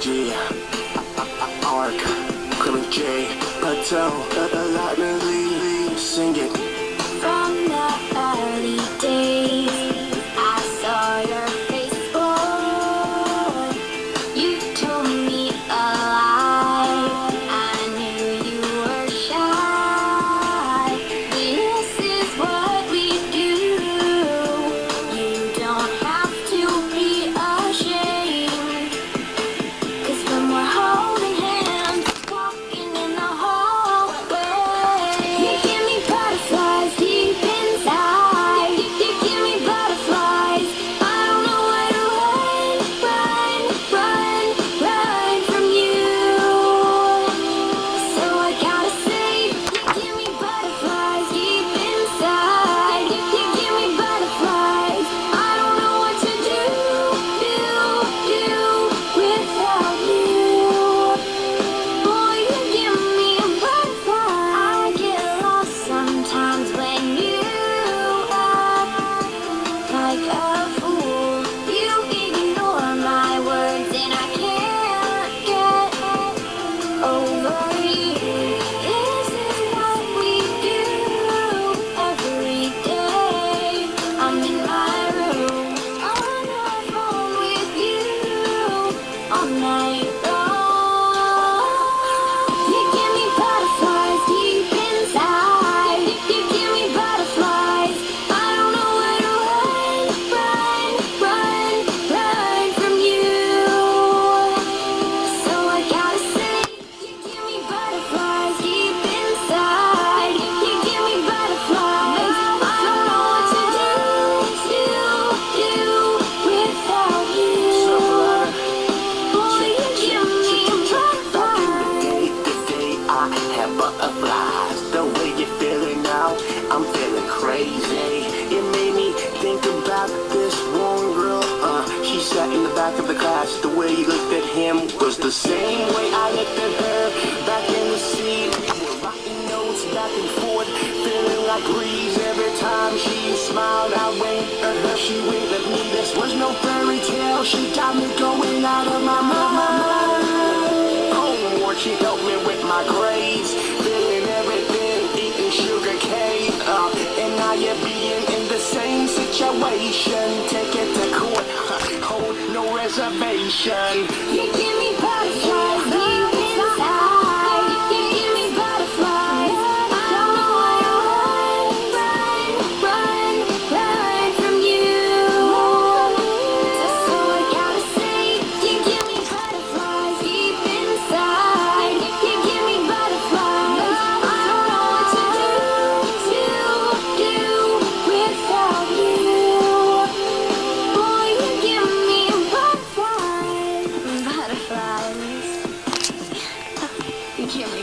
G, Arc, Criminal J, Patel, Lightning, sing it. From the early days, I saw your face, boy. You told me a lie. I knew you were shy. This is what we do. You don't have to be ashamed. 'Cause when we're holding hands, walking in the hallway, you give me butterflies deep inside. You give me butterflies. I don't know where to run from you. So I gotta say, you give me butterflies deep inside. You give me butterflies. I don't know what to do without you. Boy, you give me a butterfly. I get lost sometimes when you act like a fool. You ignore my words and I can't get over you. This is what we do every day. I'm in my room on the phone with you all night long. You give me butterflies deep inside. You give me butterflies. I don't know where to run from you. So I gotta say, you give me butterflies deep inside. You give me butterflies. I don't know what to do without you. Boy, you give me butterflies. Today I have butterflies. The way you're feeling now, I'm feeling crazy. It made me think about this one girl. She sat in the back of the class. The way you looked at him was the same way I looked at her back in the seat. We were writing notes back and forth, feeling like breeze every time she smiled. I winked at her, she winked at me. This was no fairy tale. She got me going out of my mind. Homework, she helped me with my grades, feeling everything, eating sugar cane. And now you're being in the same situation. Take it to court, hold no reservation. You give me butterflies deep inside. You give me butterflies. I don't know where to run from you. So I gotta say, you give me butterflies deep inside. You give me butterflies. I don't know what to do without you. Boy, you give me butterflies. You give me